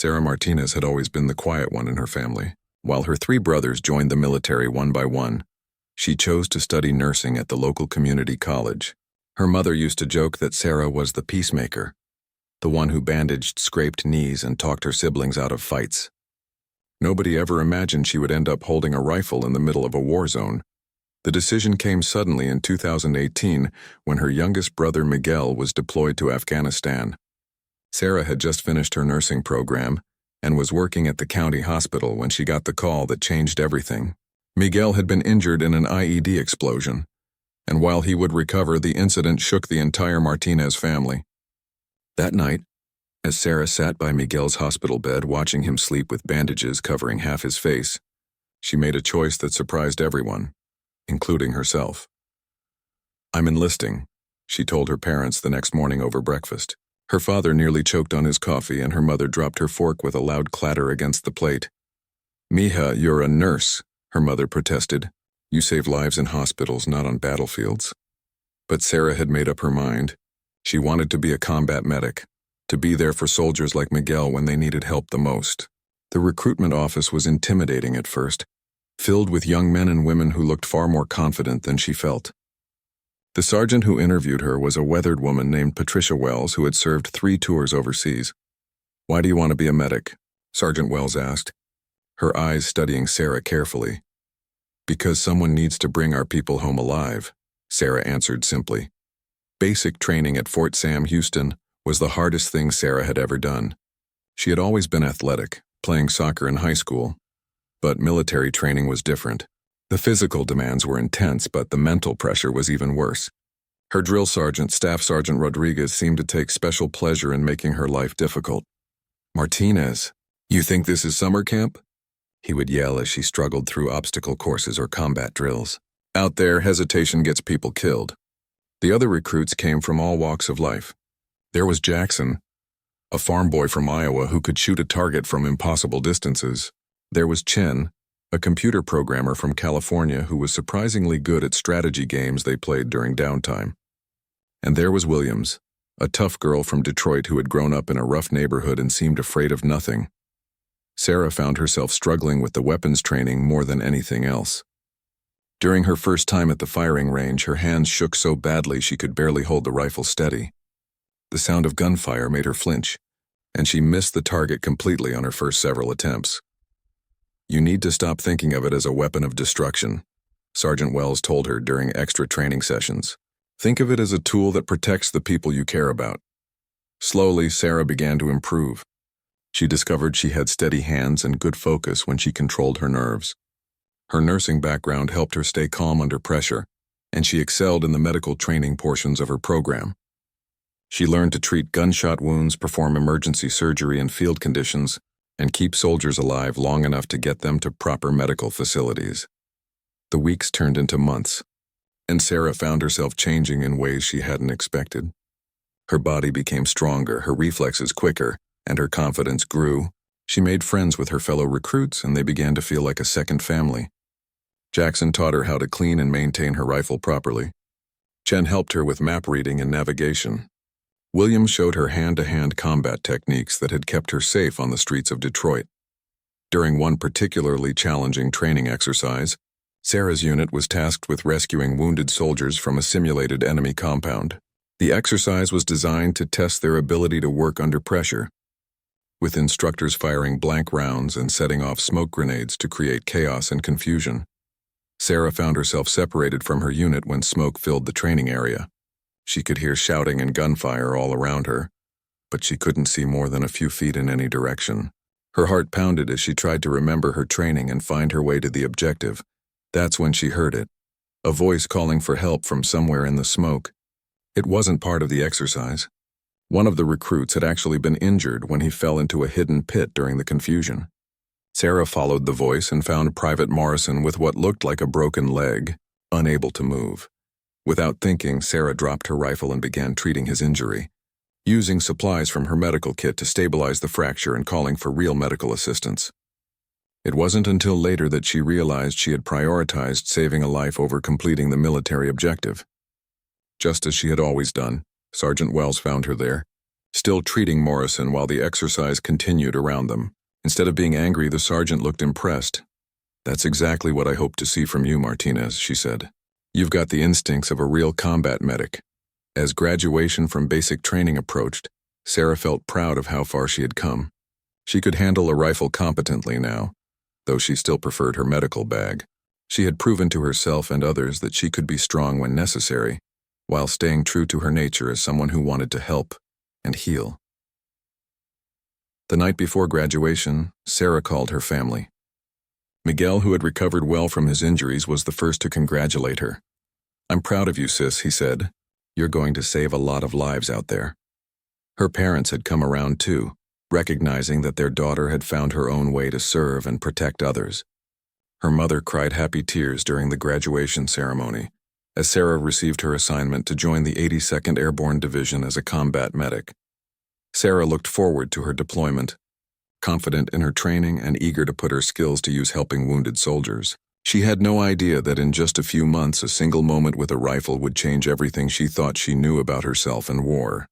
Sarah Martinez had always been the quiet one in her family. While her three brothers joined the military one by one, she chose to study nursing at the local community college. Her mother used to joke that Sarah was the peacemaker, the one who bandaged scraped knees and talked her siblings out of fights. Nobody ever imagined she would end up holding a rifle in the middle of a war zone. The decision came suddenly in 2018 when her youngest brother Miguel was deployed to Afghanistan. Sarah had just finished her nursing program and was working at the county hospital when she got the call that changed everything. Miguel had been injured in an IED explosion, and while he would recover, the incident shook the entire Martinez family. That night, as Sarah sat by Miguel's hospital bed watching him sleep with bandages covering half his face, she made a choice that surprised everyone, including herself. "I'm enlisting," she told her parents the next morning over breakfast. Her father nearly choked on his coffee, and her mother dropped her fork with a loud clatter against the plate. "Mija, you're a nurse," her mother protested. "You save lives in hospitals, not on battlefields." But Sarah had made up her mind. She wanted to be a combat medic, to be there for soldiers like Miguel when they needed help the most. The recruitment office was intimidating at first, filled with young men and women who looked far more confident than she felt. The sergeant who interviewed her was a weathered woman named Patricia Wells who had served 3 tours overseas. "Why do you want to be a medic?" Sergeant Wells asked, her eyes studying Sarah carefully. "Because someone needs to bring our people home alive," Sarah answered simply. Basic training at Fort Sam Houston was the hardest thing Sarah had ever done. She had always been athletic, playing soccer in high school, but military training was different. The physical demands were intense, but the mental pressure was even worse. Her drill sergeant, Staff Sergeant Rodriguez, seemed to take special pleasure in making her life difficult. "Martinez, you think this is summer camp?" he would yell as she struggled through obstacle courses or combat drills. "Out there, hesitation gets people killed." The other recruits came from all walks of life. There was Jackson, a farm boy from Iowa who could shoot a target from impossible distances. There was Chen, a computer programmer from California who was surprisingly good at strategy games they played during downtime. And there was Williams, a tough girl from Detroit who had grown up in a rough neighborhood and seemed afraid of nothing. Sarah found herself struggling with the weapons training more than anything else. During her first time at the firing range, her hands shook so badly she could barely hold the rifle steady. The sound of gunfire made her flinch, and she missed the target completely on her first several attempts. "You need to stop thinking of it as a weapon of destruction," Sergeant Wells told her during extra training sessions. "Think of it as a tool that protects the people you care about." Slowly, Sarah began to improve. She discovered she had steady hands and good focus when she controlled her nerves. Her nursing background helped her stay calm under pressure, and she excelled in the medical training portions of her program. She learned to treat gunshot wounds, perform emergency surgery in field conditions, and keep soldiers alive long enough to get them to proper medical facilities. The weeks turned into months, and Sarah found herself changing in ways she hadn't expected. Her body became stronger, her reflexes quicker, and her confidence grew. She made friends with her fellow recruits, and they began to feel like a second family. Jackson taught her how to clean and maintain her rifle properly. Chen helped her with map reading and navigation. William showed her hand-to-hand combat techniques that had kept her safe on the streets of Detroit. During one particularly challenging training exercise, Sarah's unit was tasked with rescuing wounded soldiers from a simulated enemy compound. The exercise was designed to test their ability to work under pressure, with instructors firing blank rounds and setting off smoke grenades to create chaos and confusion. Sarah found herself separated from her unit when smoke filled the training area. She could hear shouting and gunfire all around her, but she couldn't see more than a few feet in any direction. Her heart pounded as she tried to remember her training and find her way to the objective. That's when she heard it, a voice calling for help from somewhere in the smoke. It wasn't part of the exercise. One of the recruits had actually been injured when he fell into a hidden pit during the confusion. Sarah followed the voice and found Private Morrison with what looked like a broken leg, unable to move. Without thinking, Sarah dropped her rifle and began treating his injury, using supplies from her medical kit to stabilize the fracture and calling for real medical assistance. It wasn't until later that she realized she had prioritized saving a life over completing the military objective. Just as she had always done, Sergeant Wells found her there, still treating Morrison while the exercise continued around them. Instead of being angry, the sergeant looked impressed. "That's exactly what I hoped to see from you, Martinez," she said. "You've got the instincts of a real combat medic." As graduation from basic training approached, Sarah felt proud of how far she had come. She could handle a rifle competently now, though she still preferred her medical bag. She had proven to herself and others that she could be strong when necessary, while staying true to her nature as someone who wanted to help and heal. The night before graduation, Sarah called her family. Miguel, who had recovered well from his injuries, was the first to congratulate her. "I'm proud of you, sis," he said. "You're going to save a lot of lives out there." Her parents had come around too, recognizing that their daughter had found her own way to serve and protect others. Her mother cried happy tears during the graduation ceremony, as Sarah received her assignment to join the 82nd Airborne Division as a combat medic. Sarah looked forward to her deployment, confident in her training and eager to put her skills to use helping wounded soldiers. She had no idea that in just a few months a single moment with a rifle would change everything she thought she knew about herself and war.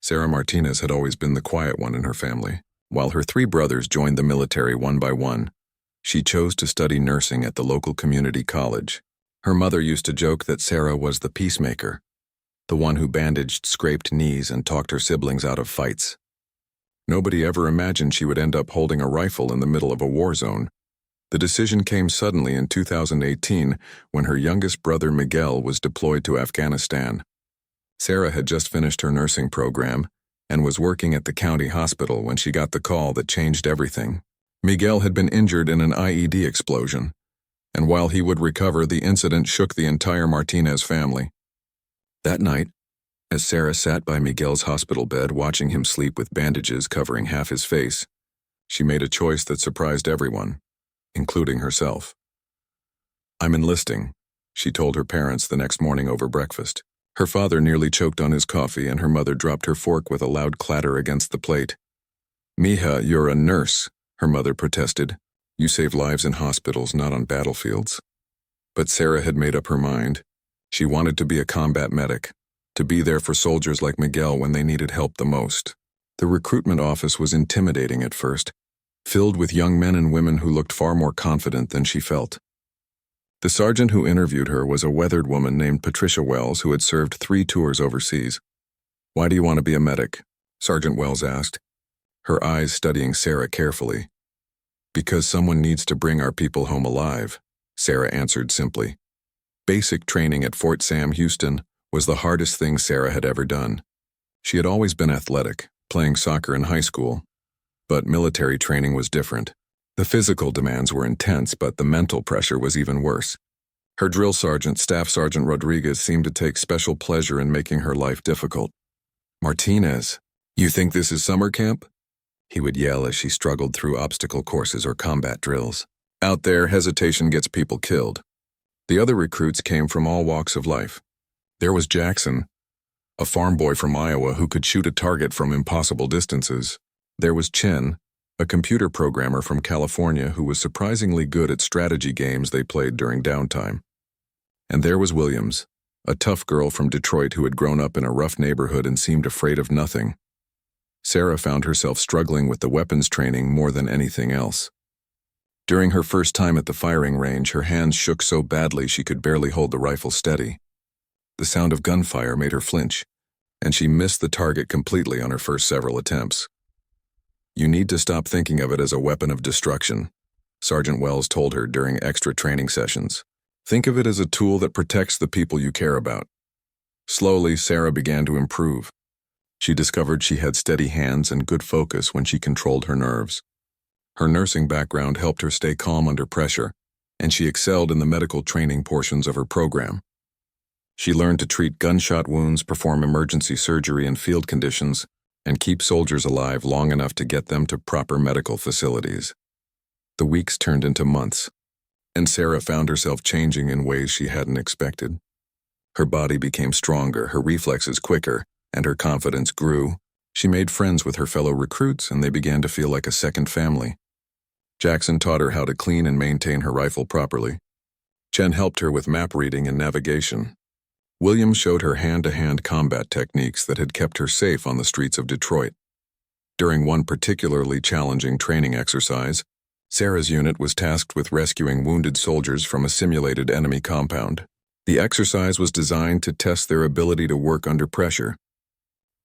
Sarah Martinez had always been the quiet one in her family. While her three brothers joined the military one by one, she chose to study nursing at the local community college. Her mother used to joke that Sarah was the peacemaker, the one who bandaged scraped knees and talked her siblings out of fights. Nobody ever imagined she would end up holding a rifle in the middle of a war zone. The decision came suddenly in 2018 when her youngest brother Miguel was deployed to Afghanistan. Sarah had just finished her nursing program and was working at the county hospital when she got the call that changed everything. Miguel had been injured in an IED explosion, and while he would recover, the incident shook the entire Martinez family. That night, as Sarah sat by Miguel's hospital bed watching him sleep with bandages covering half his face, she made a choice that surprised everyone, including herself. "I'm enlisting," she told her parents the next morning over breakfast. Her father nearly choked on his coffee, and her mother dropped her fork with a loud clatter against the plate. "Mija, you're a nurse," her mother protested. "You save lives in hospitals, not on battlefields." But Sarah had made up her mind. She wanted to be a combat medic, to be there for soldiers like Miguel when they needed help the most. The recruitment office was intimidating at first, filled with young men and women who looked far more confident than she felt. The sergeant who interviewed her was a weathered woman named Patricia Wells who had served 3 tours overseas. "Why do you want to be a medic?" Sergeant Wells asked, her eyes studying Sarah carefully. "Because someone needs to bring our people home alive," Sarah answered simply. Basic training at Fort Sam Houston was the hardest thing Sarah had ever done. She had always been athletic, playing soccer in high school, but military training was different. The physical demands were intense, but the mental pressure was even worse. Her drill sergeant, Staff Sergeant Rodriguez, seemed to take special pleasure in making her life difficult. "Martinez, you think this is summer camp?" he would yell as she struggled through obstacle courses or combat drills. "Out there, hesitation gets people killed." The other recruits came from all walks of life. There was Jackson, a farm boy from Iowa who could shoot a target from impossible distances. There was Chen, a computer programmer from California who was surprisingly good at strategy games they played during downtime. And there was Williams, a tough girl from Detroit who had grown up in a rough neighborhood and seemed afraid of nothing. Sarah found herself struggling with the weapons training more than anything else. During her first time at the firing range, her hands shook so badly she could barely hold the rifle steady. The sound of gunfire made her flinch, and she missed the target completely on her first several attempts. "You need to stop thinking of it as a weapon of destruction," Sergeant Wells told her during extra training sessions. "Think of it as a tool that protects the people you care about." Slowly, Sarah began to improve. She discovered she had steady hands and good focus when she controlled her nerves. Her nursing background helped her stay calm under pressure, and she excelled in the medical training portions of her program. She learned to treat gunshot wounds, perform emergency surgery in field conditions, and keep soldiers alive long enough to get them to proper medical facilities. The weeks turned into months, and Sarah found herself changing in ways she hadn't expected. Her body became stronger, her reflexes quicker, and her confidence grew. She made friends with her fellow recruits, and they began to feel like a second family. Jackson taught her how to clean and maintain her rifle properly. Chen helped her with map reading and navigation. Williams showed her hand-to-hand combat techniques that had kept her safe on the streets of Detroit. During one particularly challenging training exercise, Sarah's unit was tasked with rescuing wounded soldiers from a simulated enemy compound. The exercise was designed to test their ability to work under pressure,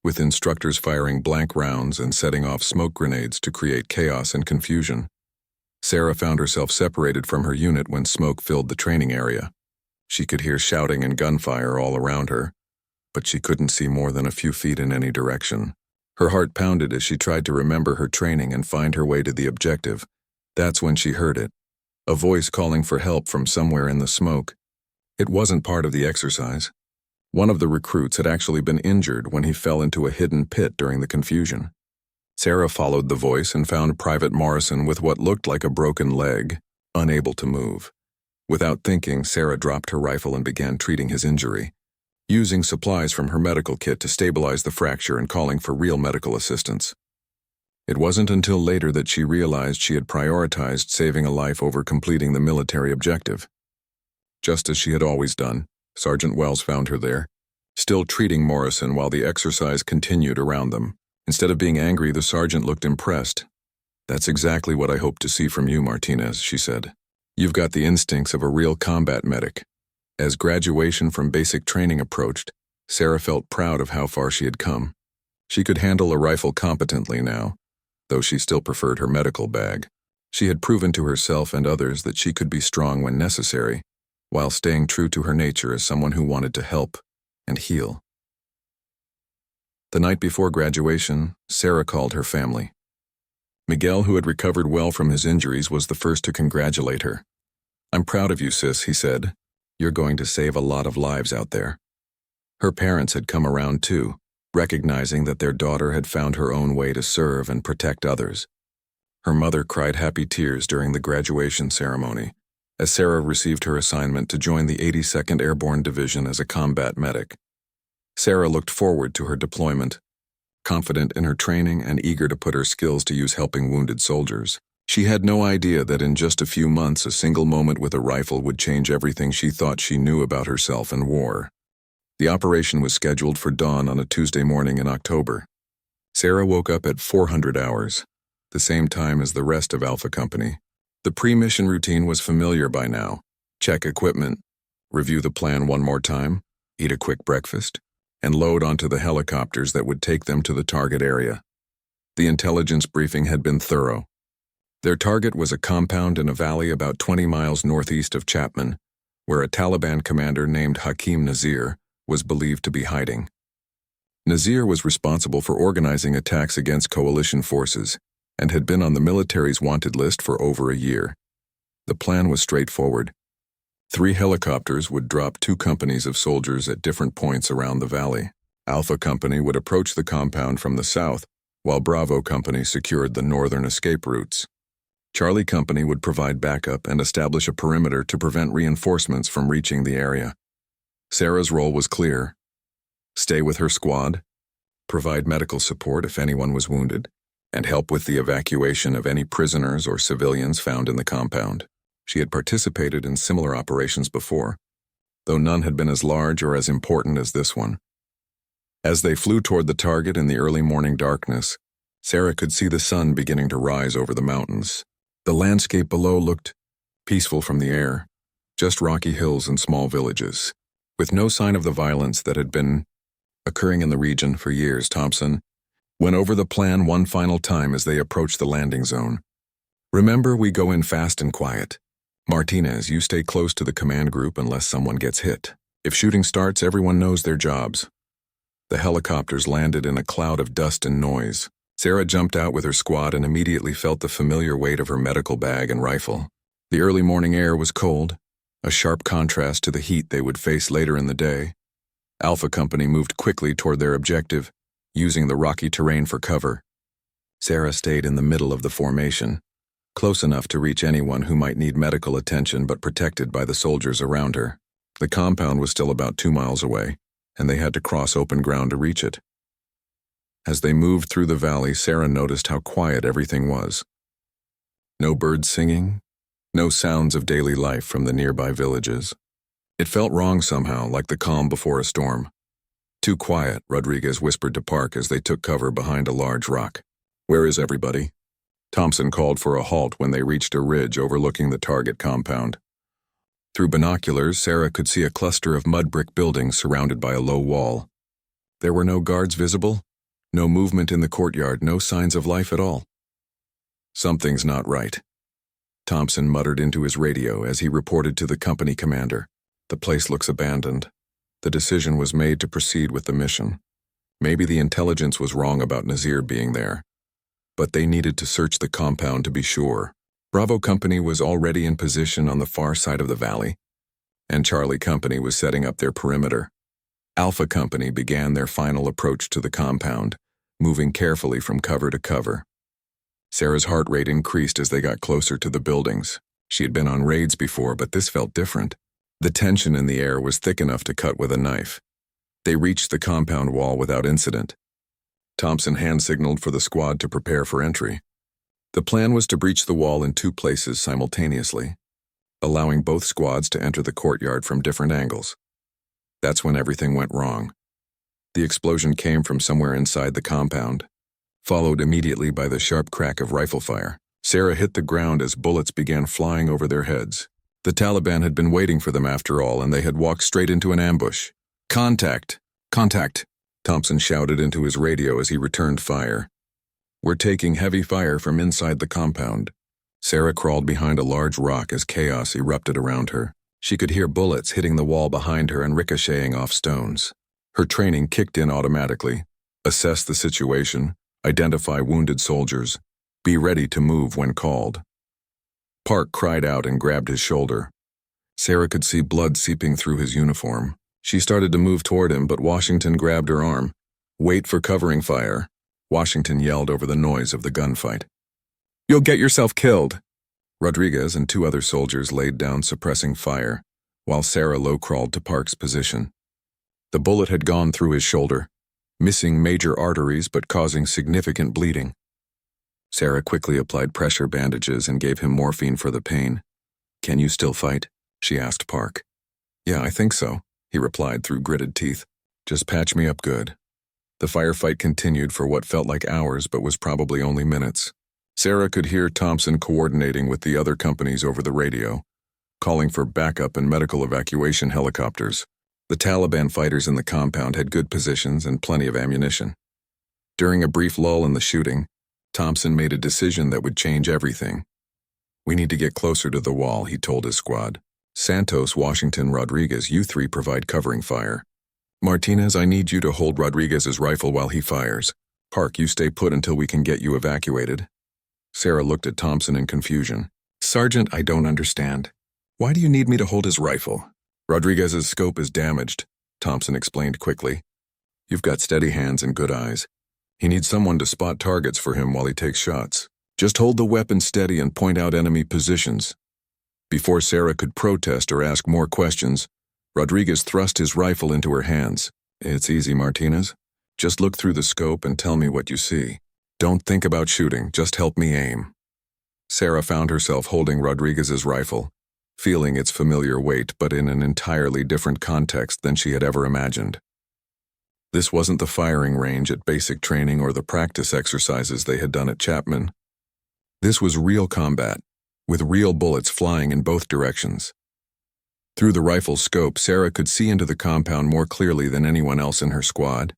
with instructors firing blank rounds and setting off smoke grenades to create chaos and confusion. Sarah found herself separated from her unit when smoke filled the training area. She could hear shouting and gunfire all around her, but she couldn't see more than a few feet in any direction. Her heart pounded as she tried to remember her training and find her way to the objective. That's when she heard it, a voice calling for help from somewhere in the smoke. It wasn't part of the exercise. One of the recruits had actually been injured when he fell into a hidden pit during the confusion. Sarah followed the voice and found Private Morrison with what looked like a broken leg, unable to move. Without thinking, Sarah dropped her rifle and began treating his injury, using supplies from her medical kit to stabilize the fracture and calling for real medical assistance. It wasn't until later that she realized she had prioritized saving a life over completing the military objective. Just as she had always done, Sergeant Wells found her there, still treating Morrison while the exercise continued around them. Instead of being angry, the sergeant looked impressed. "That's exactly what I hoped to see from you, Martinez," she said. "You've got the instincts of a real combat medic." As graduation from basic training approached, Sarah felt proud of how far she had come. She could handle a rifle competently now, though she still preferred her medical bag. She had proven to herself and others that she could be strong when necessary, while staying true to her nature as someone who wanted to help and heal. The night before graduation, Sarah called her family. Miguel, who had recovered well from his injuries, was the first to congratulate her. "I'm proud of you, sis," he said. "You're going to save a lot of lives out there." Her parents had come around too, recognizing that their daughter had found her own way to serve and protect others. Her mother cried happy tears during the graduation ceremony, as Sarah received her assignment to join the 82nd Airborne Division as a combat medic. Sarah looked forward to her deployment, confident in her training and eager to put her skills to use helping wounded soldiers. She had no idea that in just a few months a single moment with a rifle would change everything she thought she knew about herself and war. The operation was scheduled for dawn on a Tuesday morning in October. Sarah woke up at 400 hours, the same time as the rest of Alpha Company. The pre-mission routine was familiar by now. Check equipment, review the plan one more time, eat a quick breakfast, and load onto the helicopters that would take them to the target area. The intelligence briefing had been thorough. Their target was a compound in a valley about 20 miles northeast of Chapman, where a Taliban commander named Hakim Nazir was believed to be hiding. Nazir was responsible for organizing attacks against coalition forces and had been on the military's wanted list for over a year. The plan was straightforward. 3 helicopters would drop 2 companies of soldiers at different points around the valley. Alpha Company would approach the compound from the south, while Bravo Company secured the northern escape routes. Charlie Company would provide backup and establish a perimeter to prevent reinforcements from reaching the area. Sarah's role was clear: stay with her squad, provide medical support if anyone was wounded, and help with the evacuation of any prisoners or civilians found in the compound. She had participated in similar operations before, though none had been as large or as important as this one. As they flew toward the target in the early morning darkness, Sarah could see the sun beginning to rise over the mountains. The landscape below looked peaceful from the air, just rocky hills and small villages. With no sign of the violence that had been occurring in the region for years, Thompson went over the plan one final time as they approached the landing zone. "Remember, we go in fast and quiet. Martinez, you stay close to the command group unless someone gets hit. If shooting starts, everyone knows their jobs." The helicopters landed in a cloud of dust and noise. Sarah jumped out with her squad and immediately felt the familiar weight of her medical bag and rifle. The early morning air was cold, a sharp contrast to the heat they would face later in the day. Alpha Company moved quickly toward their objective, using the rocky terrain for cover. Sarah stayed in the middle of the formation, close enough to reach anyone who might need medical attention but protected by the soldiers around her. The compound was still about 2 miles away, and they had to cross open ground to reach it. As they moved through the valley, Sarah noticed how quiet everything was. No birds singing, no sounds of daily life from the nearby villages. It felt wrong somehow, like the calm before a storm. Too quiet, Rodriguez whispered to Park as they took cover behind a large rock. "Where is everybody?" Thompson called for a halt when they reached a ridge overlooking the target compound. Through binoculars, Sarah could see a cluster of mud brick buildings surrounded by a low wall. There were no guards visible, no movement in the courtyard, no signs of life at all. "Something's not right," Thompson muttered into his radio as he reported to the company commander. "The place looks abandoned. The decision was made to proceed with the mission. Maybe the intelligence was wrong about Nazir being there, but they needed to search the compound to be sure." Bravo Company was already in position on the far side of the valley, and Charlie Company was setting up their perimeter. Alpha Company began their final approach to the compound, moving carefully from cover to cover. Sarah's heart rate increased as they got closer to the buildings. She had been on raids before, but this felt different. The tension in the air was thick enough to cut with a knife. They reached the compound wall without incident. Thompson hand-signaled for the squad to prepare for entry. The plan was to breach the wall in 2 places simultaneously, allowing both squads to enter the courtyard from different angles. That's when everything went wrong. The explosion came from somewhere inside the compound, followed immediately by the sharp crack of rifle fire. Sarah hit the ground as bullets began flying over their heads. The Taliban had been waiting for them after all, and they had walked straight into an ambush. "Contact! Contact!" Thompson shouted into his radio as he returned fire. "We're taking heavy fire from inside the compound." Sarah crawled behind a large rock as chaos erupted around her. She could hear bullets hitting the wall behind her and ricocheting off stones. Her training kicked in automatically. Assess the situation, identify wounded soldiers, be ready to move when called. Park cried out and grabbed his shoulder. Sarah could see blood seeping through his uniform. She started to move toward him, but Washington grabbed her arm. "Wait for covering fire," Washington yelled over the noise of the gunfight. "You'll get yourself killed." Rodriguez and 2 other soldiers laid down suppressing fire, while Sarah low-crawled to Park's position. The bullet had gone through his shoulder, missing major arteries but causing significant bleeding. Sarah quickly applied pressure bandages and gave him morphine for the pain. "Can you still fight?" she asked Park. "Yeah, I think so," he replied through gritted teeth. "Just patch me up good." The firefight continued for what felt like hours but was probably only minutes. Sarah could hear Thompson coordinating with the other companies over the radio, calling for backup and medical evacuation helicopters. The Taliban fighters in the compound had good positions and plenty of ammunition. During a brief lull in the shooting, Thompson made a decision that would change everything. "We need to get closer to the wall," he told his squad. "Santos, Washington, Rodriguez, you 3 provide covering fire. Martinez, I need you to hold Rodriguez's rifle while he fires. Park, you stay put until we can get you evacuated." Sarah looked at Thompson in confusion. "Sergeant, I don't understand. Why do you need me to hold his rifle?" "Rodriguez's scope is damaged," Thompson explained quickly. "You've got steady hands and good eyes. He needs someone to spot targets for him while he takes shots. Just hold the weapon steady and point out enemy positions." Before Sarah could protest or ask more questions, Rodriguez thrust his rifle into her hands. "It's easy, Martinez. Just look through the scope and tell me what you see. Don't think about shooting, just help me aim." Sarah found herself holding Rodriguez's rifle, feeling its familiar weight but in an entirely different context than she had ever imagined. This wasn't the firing range at basic training or the practice exercises they had done at Chapman. This was real combat, with real bullets flying in both directions. Through the rifle's scope, Sarah could see into the compound more clearly than anyone else in her squad.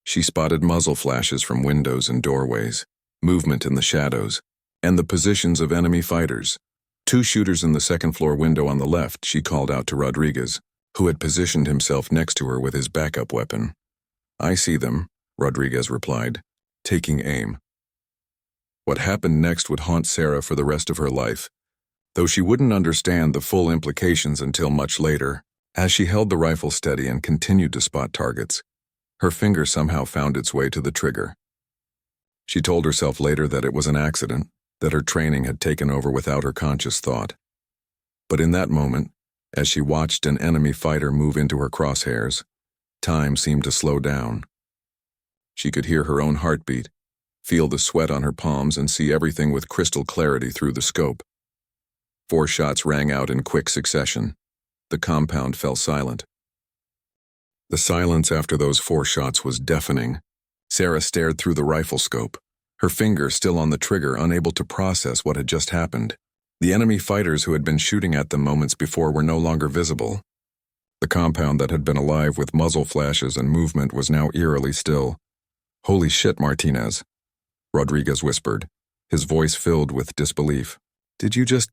She spotted muzzle flashes from windows and doorways, movement in the shadows, and the positions of enemy fighters. 2 shooters in the second-floor window on the left, she called out to Rodriguez, who had positioned himself next to her with his backup weapon. "I see them," Rodriguez replied, taking aim. What happened next would haunt Sarah for the rest of her life, though she wouldn't understand the full implications until much later. As she held the rifle steady and continued to spot targets, her finger somehow found its way to the trigger. She told herself later that it was an accident, that her training had taken over without her conscious thought. But in that moment, as she watched an enemy fighter move into her crosshairs, time seemed to slow down. She could hear her own heartbeat, feel the sweat on her palms, and see everything with crystal clarity through the scope. 4 shots rang out in quick succession. The compound fell silent. The silence after those 4 shots was deafening. Sarah stared through the rifle scope, her finger still on the trigger, unable to process what had just happened. The enemy fighters who had been shooting at them moments before were no longer visible. The compound that had been alive with muzzle flashes and movement was now eerily still. "Holy shit, Martinez," Rodriguez whispered, his voice filled with disbelief. "Did you just—"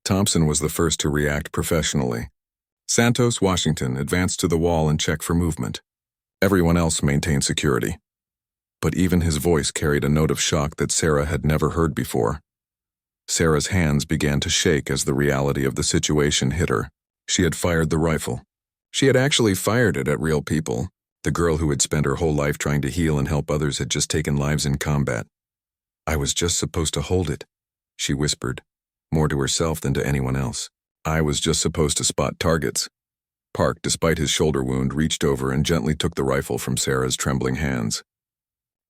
Thompson was the first to react professionally. Santos, Washington, advanced to the wall and checked for movement. Everyone else maintained security. But even his voice carried a note of shock that Sarah had never heard before. Sarah's hands began to shake as the reality of the situation hit her. She had fired the rifle. She had actually fired it at real people. The girl who had spent her whole life trying to heal and help others had just taken lives in combat. "I was just supposed to hold it," she whispered, more to herself than to anyone else. "I was just supposed to spot targets." Park, despite his shoulder wound, reached over and gently took the rifle from Sarah's trembling hands.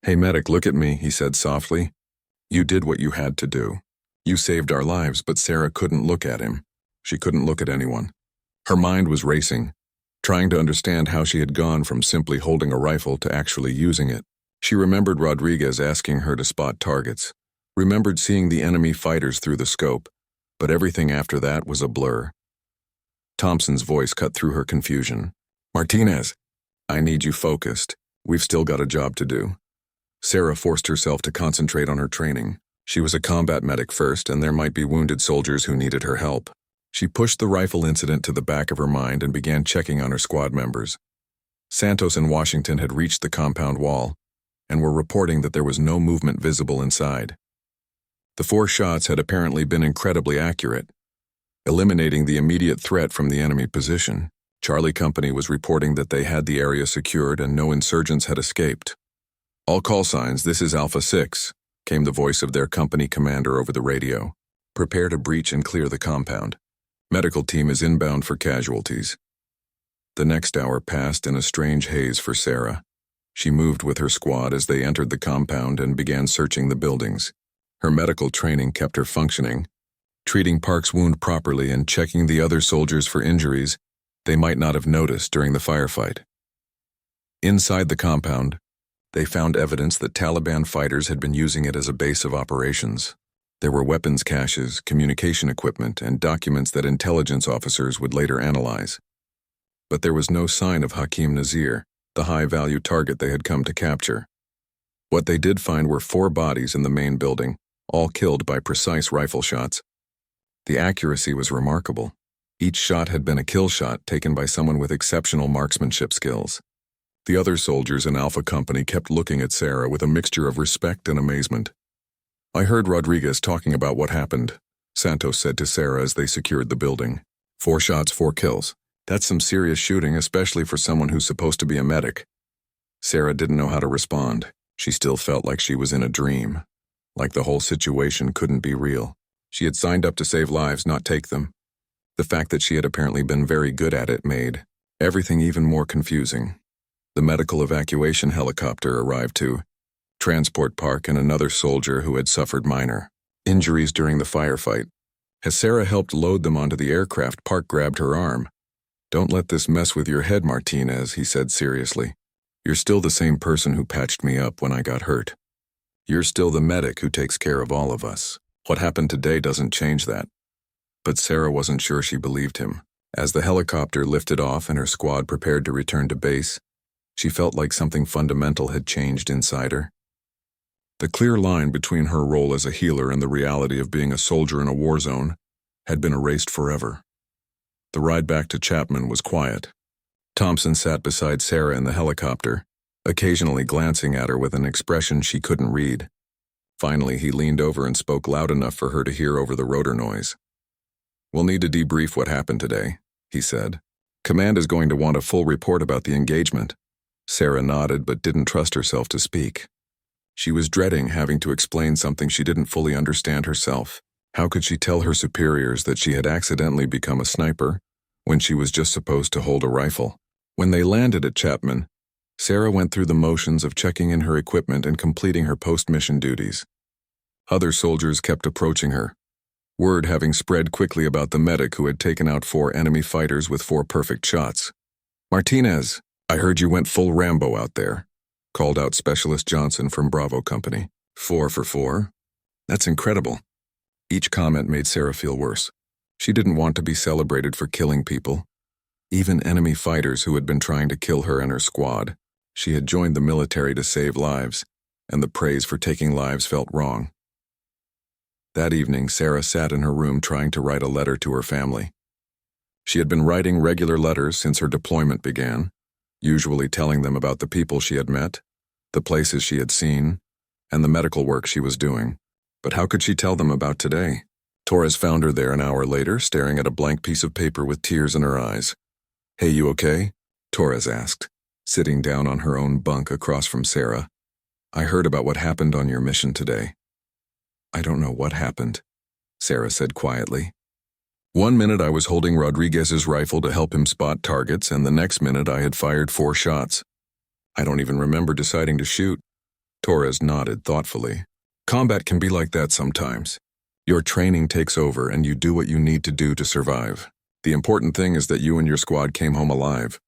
"Hey medic, look at me," he said softly. "You did what you had to do. You saved our lives," but Sarah couldn't look at him. She couldn't look at anyone. Her mind was racing, trying to understand how she had gone from simply holding a rifle to actually using it. She remembered Rodriguez asking her to spot targets, remembered seeing the enemy fighters through the scope, but everything after that was a blur. Thompson's voice cut through her confusion. "Martinez, I need you focused. We've still got a job to do." Sarah forced herself to concentrate on her training. She was a combat medic first, and there might be wounded soldiers who needed her help. She pushed the rifle incident to the back of her mind and began checking on her squad members. Santos and Washington had reached the compound wall and were reporting that there was no movement visible inside. The 4 shots had apparently been incredibly accurate, eliminating the immediate threat from the enemy position. Charlie Company was reporting that they had the area secured and no insurgents had escaped. "All call signs, this is Alpha 6, came the voice of their company commander over the radio. "Prepare to breach and clear the compound. Medical team is inbound for casualties." The next hour passed in a strange haze for Sarah. She moved with her squad as they entered the compound and began searching the buildings. Her medical training kept her functioning, treating Park's wound properly and checking the other soldiers for injuries they might not have noticed during the firefight. Inside the compound, they found evidence that Taliban fighters had been using it as a base of operations. There were weapons caches, communication equipment, and documents that intelligence officers would later analyze. But there was no sign of Hakim Nazir, the high-value target they had come to capture. What they did find were 4 bodies in the main building, all killed by precise rifle shots. The accuracy was remarkable. Each shot had been a kill shot taken by someone with exceptional marksmanship skills. The other soldiers in Alpha Company kept looking at Sarah with a mixture of respect and amazement. "I heard Rodriguez talking about what happened," Santos said to Sarah as they secured the building. 4 shots, 4 kills. That's some serious shooting, especially for someone who's supposed to be a medic. Sarah didn't know how to respond. She still felt like she was in a dream, like the whole situation couldn't be real. She had signed up to save lives, not take them. The fact that she had apparently been very good at it made everything even more confusing. The medical evacuation helicopter arrived to transport Park and another soldier who had suffered minor injuries during the firefight. As Sarah helped load them onto the aircraft, Park grabbed her arm. "Don't let this mess with your head, Martinez," he said seriously. "You're still the same person who patched me up when I got hurt. You're still the medic who takes care of all of us. What happened today doesn't change that." But Sarah wasn't sure she believed him. As the helicopter lifted off and her squad prepared to return to base, she felt like something fundamental had changed inside her. The clear line between her role as a healer and the reality of being a soldier in a war zone had been erased forever. The ride back to Chapman was quiet. Thompson sat beside Sarah in the helicopter, occasionally glancing at her with an expression she couldn't read. Finally, he leaned over and spoke loud enough for her to hear over the rotor noise. "We'll need to debrief what happened today," he said. "Command is going to want a full report about the engagement." Sarah nodded but didn't trust herself to speak. She was dreading having to explain something she didn't fully understand herself. How could she tell her superiors that she had accidentally become a sniper when she was just supposed to hold a rifle? When they landed at Chapman, Sarah went through the motions of checking in her equipment and completing her post-mission duties. Other soldiers kept approaching her, word having spread quickly about the medic who had taken out 4 enemy fighters with 4 perfect shots. "Martinez, I heard you went full Rambo out there," called out Specialist Johnson from Bravo Company. 4 for 4? That's incredible. Each comment made Sarah feel worse. She didn't want to be celebrated for killing people, even enemy fighters who had been trying to kill her and her squad. She had joined the military to save lives, and the praise for taking lives felt wrong. That evening, Sarah sat in her room trying to write a letter to her family. She had been writing regular letters since her deployment began, usually telling them about the people she had met, the places she had seen, and the medical work she was doing. But how could she tell them about today? Torres found her there an hour later, staring at a blank piece of paper with tears in her eyes. "Hey, you okay?" Torres asked, sitting down on her own bunk across from Sarah. "I heard about what happened on your mission today." "I don't know what happened," Sarah said quietly. "One minute I was holding Rodriguez's rifle to help him spot targets, and the next minute I had fired 4 shots. I don't even remember deciding to shoot." Torres nodded thoughtfully. "Combat can be like that sometimes. Your training takes over and you do what you need to do to survive. The important thing is that you and your squad came home alive."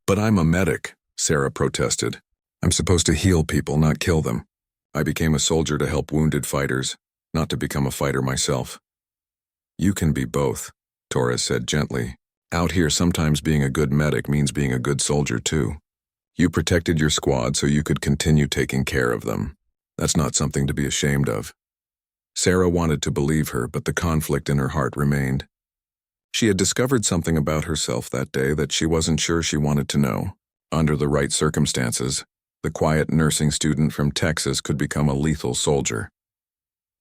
"But I'm a medic," Sarah protested. "I'm supposed to heal people, not kill them. I became a soldier to help wounded fighters, not to become a fighter myself." "You can be both," Torres said gently. "Out here, sometimes being a good medic means being a good soldier too. You protected your squad so you could continue taking care of them. That's not something to be ashamed of." Sarah wanted to believe her, but the conflict in her heart remained. She had discovered something about herself that day that she wasn't sure she wanted to know. Under the right circumstances, the quiet nursing student from Texas could become a lethal soldier.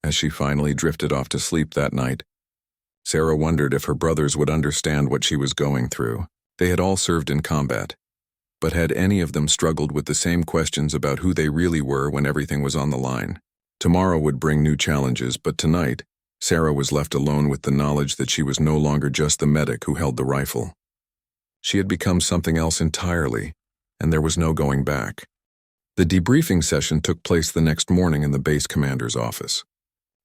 As she finally drifted off to sleep that night, Sarah wondered if her brothers would understand what she was going through. They had all served in combat, but had any of them struggled with the same questions about who they really were when everything was on the line? Tomorrow would bring new challenges, but tonight, Sarah was left alone with the knowledge that she was no longer just the medic who held the rifle. She had become something else entirely, and there was no going back. The debriefing session took place the next morning in the base commander's office.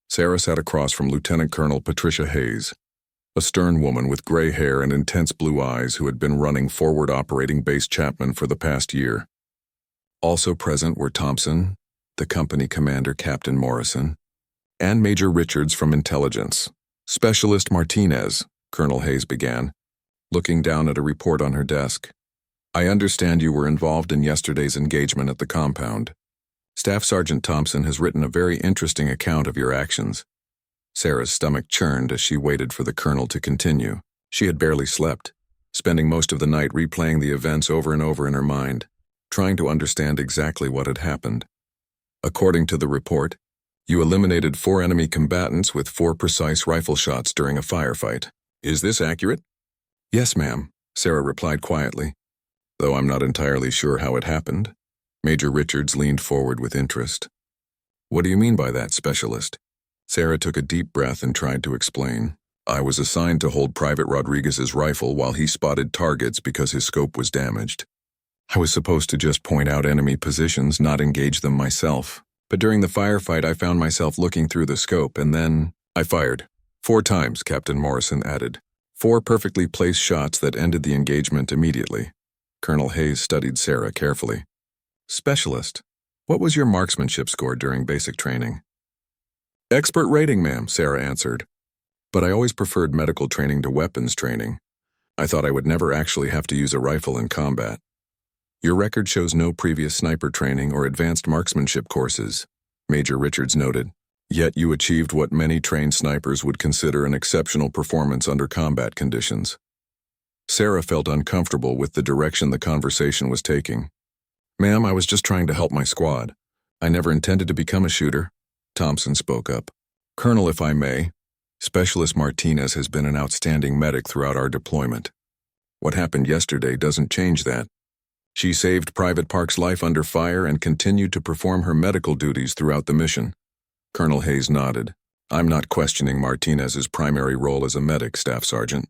Sarah sat across from Lieutenant Colonel Patricia Hayes, a stern woman with gray hair and intense blue eyes who had been running forward operating Base Chapman for the past year. Also present were Thompson, the company commander Captain Morrison, and Major Richards from Intelligence. "Specialist Martinez," Colonel Hayes began, looking down at a report on her desk. "I understand you were involved in yesterday's engagement at the compound. Staff Sergeant Thompson has written a very interesting account of your actions." Sarah's stomach churned as she waited for the colonel to continue. She had barely slept, spending most of the night replaying the events over and over in her mind, trying to understand exactly what had happened. "According to the report, you eliminated 4 enemy combatants with 4 precise rifle shots during a firefight. Is this accurate?" "Yes, ma'am," Sarah replied quietly, though I'm not entirely sure how it happened. Major Richards leaned forward with interest. "What do you mean by that, Specialist?" Sarah took a deep breath and tried to explain. "I was assigned to hold Private Rodriguez's rifle while he spotted targets because his scope was damaged. I was supposed to just point out enemy positions, not engage them myself. But during the firefight, I found myself looking through the scope, and then I fired. 4 times, Captain Morrison added. 4 perfectly placed shots that ended the engagement immediately." Colonel Hayes studied Sarah carefully. "Specialist, what was your marksmanship score during basic training?" "Expert rating, ma'am," Sarah answered. "But I always preferred medical training to weapons training. I thought I would never actually have to use a rifle in combat." "Your record shows no previous sniper training or advanced marksmanship courses," Major Richards noted. "Yet you achieved what many trained snipers would consider an exceptional performance under combat conditions." Sarah felt uncomfortable with the direction the conversation was taking. "Ma'am, I was just trying to help my squad. I never intended to become a shooter," Thompson spoke up. "Colonel, if I may, Specialist Martinez has been an outstanding medic throughout our deployment. What happened yesterday doesn't change that. She saved Private Park's life under fire and continued to perform her medical duties throughout the mission." Colonel Hayes nodded. "I'm not questioning Martinez's primary role as a medic, Staff Sergeant.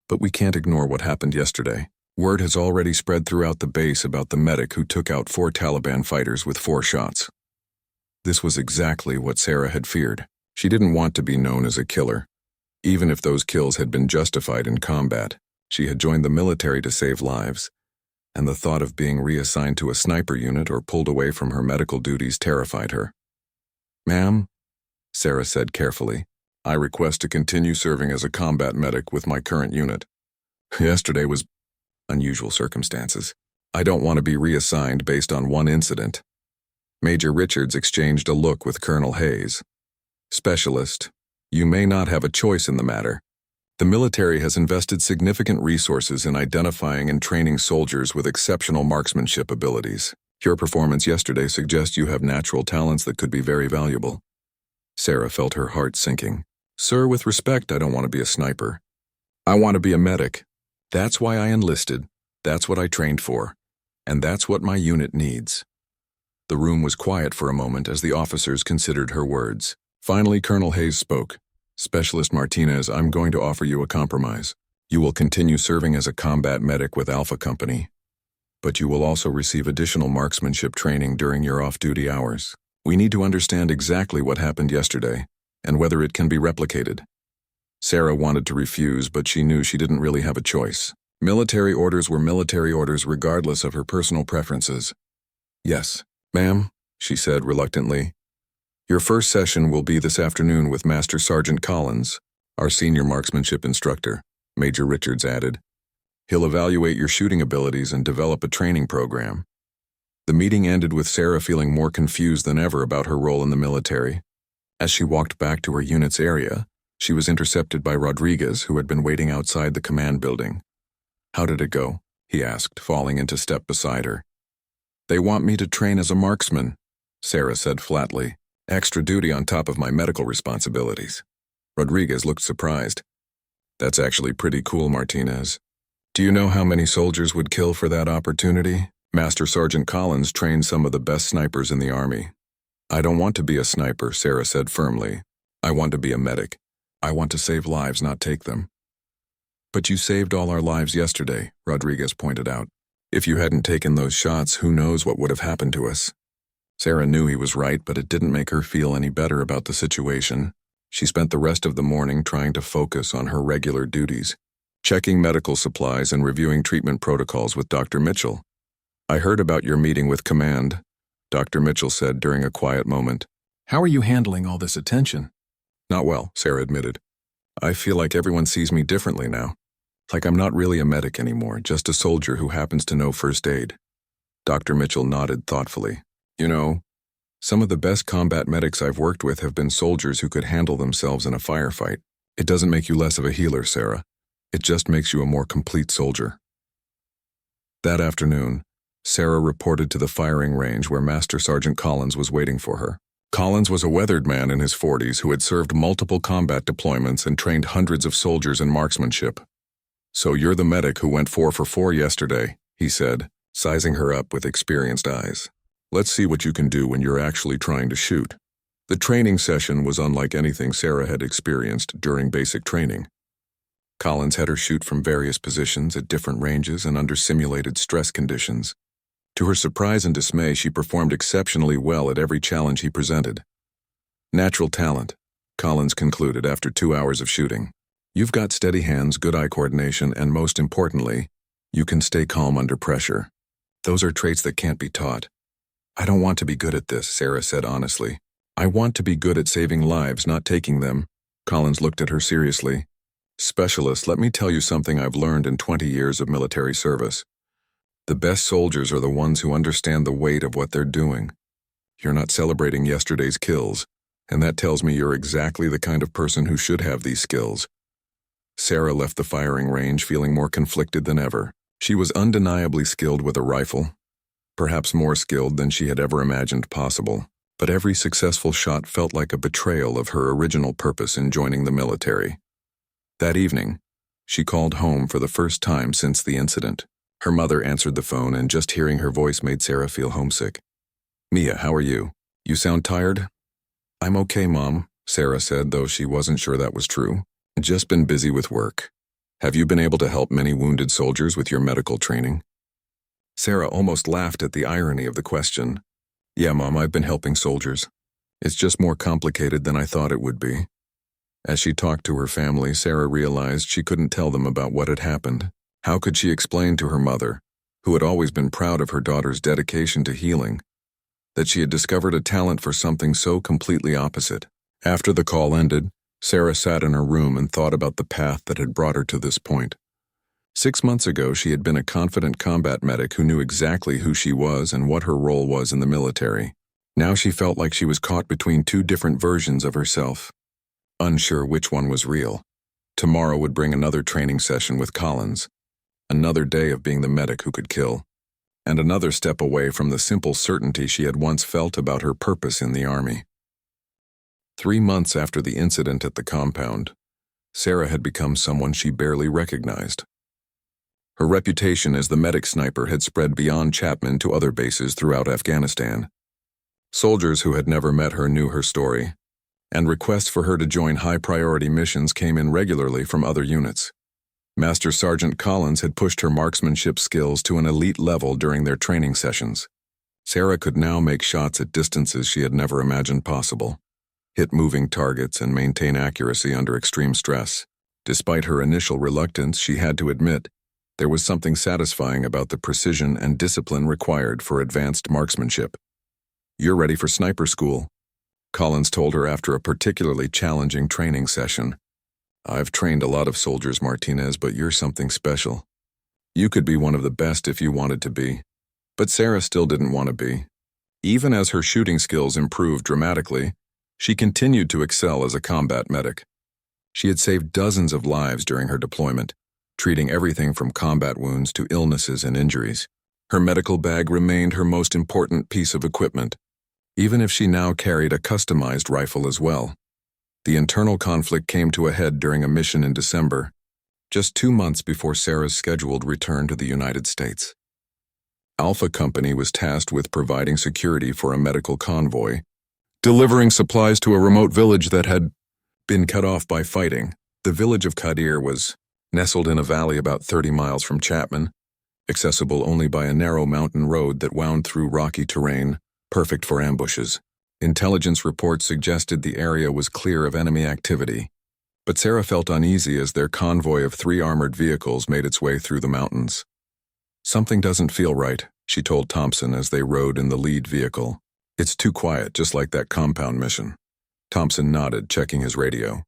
But we can't ignore what happened yesterday. Word has already spread throughout the base about the medic who took out 4 Taliban fighters with 4 shots." This was exactly what Sarah had feared. She didn't want to be known as a killer. Even if those kills had been justified in combat, she had joined the military to save lives, and the thought of being reassigned to a sniper unit or pulled away from her medical duties terrified her. "Ma'am," Sarah said carefully, "I request to continue serving as a combat medic with my current unit. Yesterday was unusual circumstances. I don't want to be reassigned based on one incident." Major Richards exchanged a look with Colonel Hayes. "Specialist, you may not have a choice in the matter. The military has invested significant resources in identifying and training soldiers with exceptional marksmanship abilities. Your performance yesterday suggests you have natural talents that could be very valuable." Sarah felt her heart sinking. "Sir, with respect, I don't want to be a sniper. I want to be a medic. That's why I enlisted. That's what I trained for. And that's what my unit needs." The room was quiet for a moment as the officers considered her words. Finally, Colonel Hayes spoke. "Specialist Martinez, I'm going to offer you a compromise. You will continue serving as a combat medic with Alpha Company, but you will also receive additional marksmanship training during your off-duty hours. We need to understand exactly what happened yesterday, and whether it can be replicated." Sarah wanted to refuse, but she knew she didn't really have a choice. Military orders were military orders regardless of her personal preferences. "Yes, ma'am," she said reluctantly. "Your first session will be this afternoon with Master Sergeant Collins, our senior marksmanship instructor," Major Richards added. "He'll evaluate your shooting abilities and develop a training program." The meeting ended with Sarah feeling more confused than ever about her role in the military. As she walked back to her unit's area, she was intercepted by Rodriguez, who had been waiting outside the command building. "How did it go?" he asked, falling into step beside her. "They want me to train as a marksman," Sarah said flatly. "Extra duty on top of my medical responsibilities." Rodriguez looked surprised. "That's actually pretty cool, Martinez. Do you know how many soldiers would kill for that opportunity? Master Sergeant Collins trained some of the best snipers in the Army." "I don't want to be a sniper," Sarah said firmly. "I want to be a medic. I want to save lives, not take them." "But you saved all our lives yesterday," Rodriguez pointed out. "If you hadn't taken those shots, who knows what would have happened to us?" Sarah knew he was right, but it didn't make her feel any better about the situation. She spent the rest of the morning trying to focus on her regular duties, checking medical supplies and reviewing treatment protocols with Dr. Mitchell. "I heard about your meeting with command," Dr. Mitchell said during a quiet moment. "How are you handling all this attention?" "Not well," Sarah admitted. "I feel like everyone sees me differently now. Like I'm not really a medic anymore, just a soldier who happens to know first aid." Dr. Mitchell nodded thoughtfully. "You know, some of the best combat medics I've worked with have been soldiers who could handle themselves in a firefight. It doesn't make you less of a healer, Sarah. It just makes you a more complete soldier." That afternoon, Sarah reported to the firing range where Master Sergeant Collins was waiting for her. Collins was a weathered man in his 40s who had served multiple combat deployments and trained hundreds of soldiers in marksmanship. "So you're the medic who went 4 for 4 yesterday," he said, sizing her up with experienced eyes. "Let's see what you can do when you're actually trying to shoot." The training session was unlike anything Sarah had experienced during basic training. Collins had her shoot from various positions at different ranges and under simulated stress conditions. To her surprise and dismay, she performed exceptionally well at every challenge he presented. "Natural talent," Collins concluded after 2 hours of shooting. "You've got steady hands, good eye coordination, and most importantly, you can stay calm under pressure. Those are traits that can't be taught." "I don't want to be good at this," Sarah said honestly. "I want to be good at saving lives, not taking them." Collins looked at her seriously. "Specialist, let me tell you something I've learned in 20 years of military service. The best soldiers are the ones who understand the weight of what they're doing. You're not celebrating yesterday's kills, and that tells me you're exactly the kind of person who should have these skills." Sarah left the firing range feeling more conflicted than ever. She was undeniably skilled with a rifle, perhaps more skilled than she had ever imagined possible, but every successful shot felt like a betrayal of her original purpose in joining the military. That evening, she called home for the first time since the incident. Her mother answered the phone, and just hearing her voice made Sarah feel homesick. "Mia, how are you? You sound tired?" "I'm okay, Mom," Sarah said, though she wasn't sure that was true. "Just been busy with work. Have you been able to help many wounded soldiers with your medical training?" Sarah almost laughed at the irony of the question. "Yeah, Mom, I've been helping soldiers. It's just more complicated than I thought it would be." As she talked to her family, Sarah realized she couldn't tell them about what had happened. How could she explain to her mother, who had always been proud of her daughter's dedication to healing, that she had discovered a talent for something so completely opposite? After the call ended, Sarah sat in her room and thought about the path that had brought her to this point. 6 months ago, she had been a confident combat medic who knew exactly who she was and what her role was in the military. Now she felt like she was caught between two different versions of herself, unsure which one was real. Tomorrow would bring another training session with Collins, another day of being the medic who could kill, and another step away from the simple certainty she had once felt about her purpose in the Army. 3 months after the incident at the compound, Sarah had become someone she barely recognized. Her reputation as the medic sniper had spread beyond Chapman to other bases throughout Afghanistan. Soldiers who had never met her knew her story, and requests for her to join high-priority missions came in regularly from other units. Master Sergeant Collins had pushed her marksmanship skills to an elite level during their training sessions. Sarah could now make shots at distances she had never imagined possible, hit moving targets, and maintain accuracy under extreme stress. Despite her initial reluctance, she had to admit there was something satisfying about the precision and discipline required for advanced marksmanship. "You're ready for sniper school," Collins told her after a particularly challenging training session. "I've trained a lot of soldiers, Martinez, but you're something special. You could be one of the best if you wanted to be." But Sarah still didn't want to be. Even as her shooting skills improved dramatically, she continued to excel as a combat medic. She had saved dozens of lives during her deployment, treating everything from combat wounds to illnesses and injuries. Her medical bag remained her most important piece of equipment, even if she now carried a customized rifle as well. The internal conflict came to a head during a mission in December, just 2 months before Sarah's scheduled return to the United States. Alpha Company was tasked with providing security for a medical convoy, delivering supplies to a remote village that had been cut off by fighting. The village of Qadir was nestled in a valley about 30 miles from Chapman, accessible only by a narrow mountain road that wound through rocky terrain, perfect for ambushes. Intelligence reports suggested the area was clear of enemy activity, but Sarah felt uneasy as their convoy of 3 armored vehicles made its way through the mountains. "Something doesn't feel right," she told Thompson as they rode in the lead vehicle. "It's too quiet, just like that compound mission." Thompson nodded, checking his radio.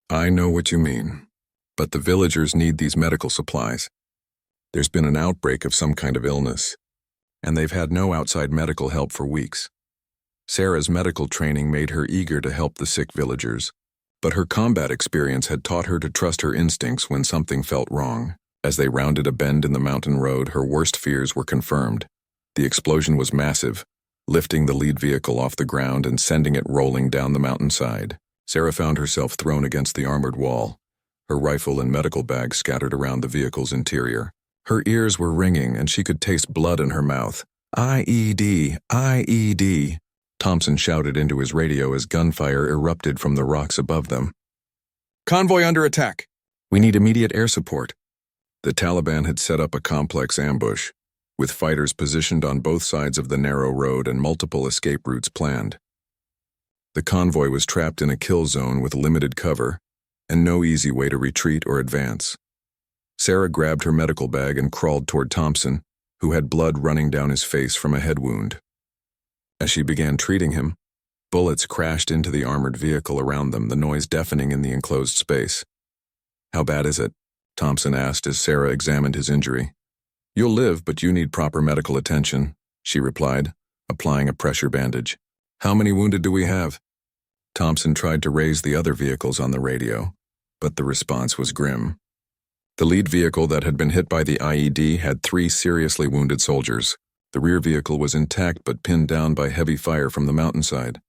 "I know what you mean. But the villagers need these medical supplies. There's been an outbreak of some kind of illness, and they've had no outside medical help for weeks." Sarah's medical training made her eager to help the sick villagers, but her combat experience had taught her to trust her instincts when something felt wrong. As they rounded a bend in the mountain road, her worst fears were confirmed. The explosion was massive, lifting the lead vehicle off the ground and sending it rolling down the mountainside. Sarah found herself thrown against the armored wall, her rifle and medical bag scattered around the vehicle's interior. Her ears were ringing and she could taste blood in her mouth. "IED! IED!" Thompson shouted into his radio as gunfire erupted from the rocks above them. "Convoy under attack! We need immediate air support." The Taliban had set up a complex ambush, with fighters positioned on both sides of the narrow road and multiple escape routes planned. The convoy was trapped in a kill zone with limited cover, and no easy way to retreat or advance. Sarah grabbed her medical bag and crawled toward Thompson, who had blood running down his face from a head wound. As she began treating him, bullets crashed into the armored vehicle around them, the noise deafening in the enclosed space. "How bad is it?" Thompson asked as Sarah examined his injury. "You'll live, but you need proper medical attention," she replied, applying a pressure bandage. "How many wounded do we have?" Thompson tried to raise the other vehicles on the radio, but the response was grim. The lead vehicle that had been hit by the IED had 3 seriously wounded soldiers. The rear vehicle was intact but pinned down by heavy fire from the mountainside.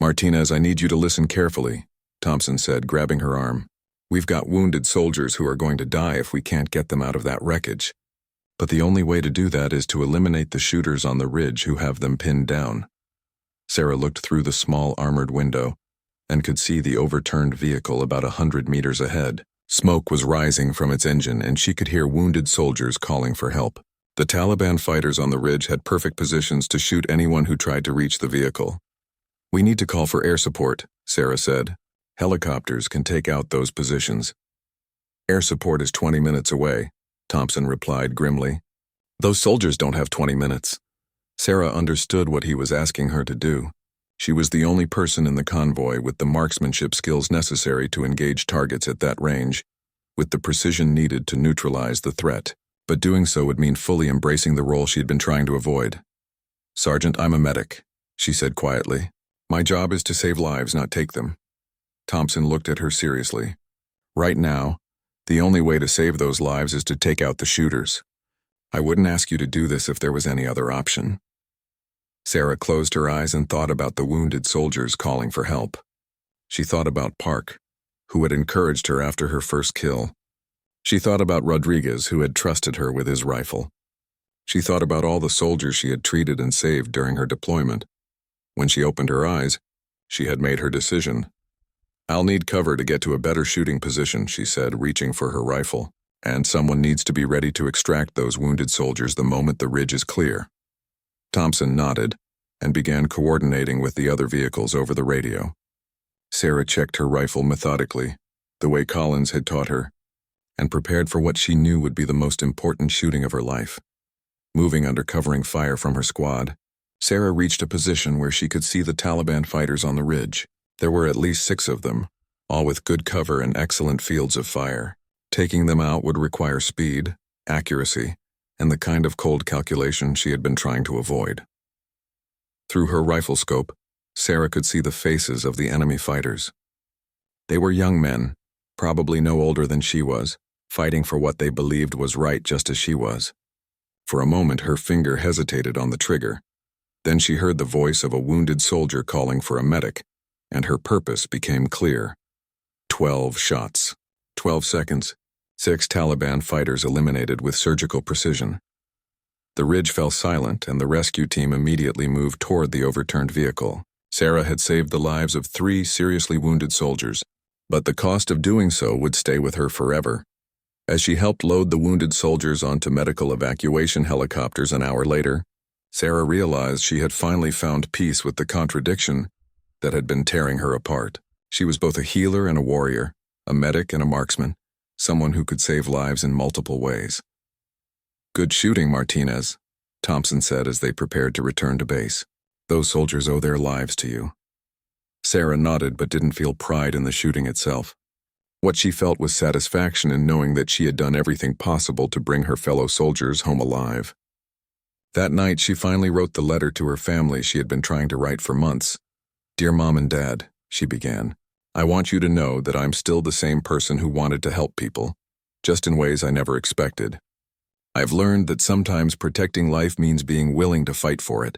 "Martinez, I need you to listen carefully," Thompson said, grabbing her arm. "We've got wounded soldiers who are going to die if we can't get them out of that wreckage. But the only way to do that is to eliminate the shooters on the ridge who have them pinned down." Sarah looked through the small armored window and could see the overturned vehicle about 100 meters ahead. Smoke was rising from its engine, and she could hear wounded soldiers calling for help. The Taliban fighters on the ridge had perfect positions to shoot anyone who tried to reach the vehicle. "We need to call for air support," Sarah said. Helicopters can take out those positions. Air support is 20 minutes away, Thompson replied grimly. Those soldiers don't have 20 minutes. Sarah understood what he was asking her to do. She was the only person in the convoy with the marksmanship skills necessary to engage targets at that range, with the precision needed to neutralize the threat. But doing so would mean fully embracing the role she had been trying to avoid. Sergeant, I'm a medic, she said quietly. My job is to save lives, not take them. Thompson looked at her seriously. Right now, the only way to save those lives is to take out the shooters. I wouldn't ask you to do this if there was any other option. Sarah closed her eyes and thought about the wounded soldiers calling for help. She thought about Park, who had encouraged her after her first kill. She thought about Rodriguez, who had trusted her with his rifle. She thought about all the soldiers she had treated and saved during her deployment. When she opened her eyes, she had made her decision. I'll need cover to get to a better shooting position, she said, reaching for her rifle. And someone needs to be ready to extract those wounded soldiers the moment the ridge is clear. Thompson nodded and began coordinating with the other vehicles over the radio. Sarah checked her rifle methodically, the way Collins had taught her, and prepared for what she knew would be the most important shooting of her life. Moving under covering fire from her squad, Sarah reached a position where she could see the Taliban fighters on the ridge. There were at least 6 of them, all with good cover and excellent fields of fire. Taking them out would require speed, accuracy, and the kind of cold calculation she had been trying to avoid. Through her rifle scope, Sarah could see the faces of the enemy fighters. They were young men, probably no older than she was, fighting for what they believed was right just as she was. For a moment her finger hesitated on the trigger. Then she heard the voice of a wounded soldier calling for a medic, and her purpose became clear. 12 shots. 12 seconds. 6 Taliban fighters eliminated with surgical precision. The ridge fell silent and the rescue team immediately moved toward the overturned vehicle. Sarah had saved the lives of 3 seriously wounded soldiers, but the cost of doing so would stay with her forever. As she helped load the wounded soldiers onto medical evacuation helicopters an hour later, Sarah realized she had finally found peace with the contradiction that had been tearing her apart. She was both a healer and a warrior, a medic and a marksman, someone who could save lives in multiple ways. Good shooting, Martinez, Thompson said as they prepared to return to base. Those soldiers owe their lives to you. Sarah nodded but didn't feel pride in the shooting itself. What she felt was satisfaction in knowing that she had done everything possible to bring her fellow soldiers home alive. That night, she finally wrote the letter to her family she had been trying to write for months. Dear Mom and Dad, she began, I want you to know that I'm still the same person who wanted to help people, just in ways I never expected. I've learned that sometimes protecting life means being willing to fight for it.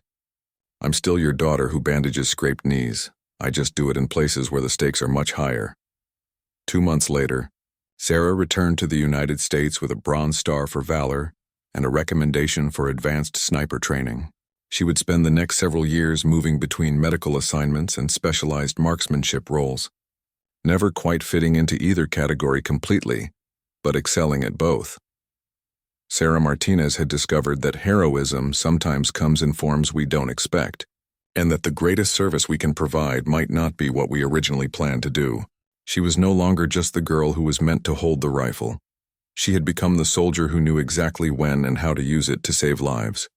I'm still your daughter who bandages scraped knees. I just do it in places where the stakes are much higher. 2 months later, Sarah returned to the United States with a Bronze Star for Valor and a recommendation for advanced sniper training. She would spend the next several years moving between medical assignments and specialized marksmanship roles, never quite fitting into either category completely, but excelling at both. Sarah Martinez had discovered that heroism sometimes comes in forms we don't expect, and that the greatest service we can provide might not be what we originally planned to do. She was no longer just the girl who was meant to hold the rifle. She had become the soldier who knew exactly when and how to use it to save lives.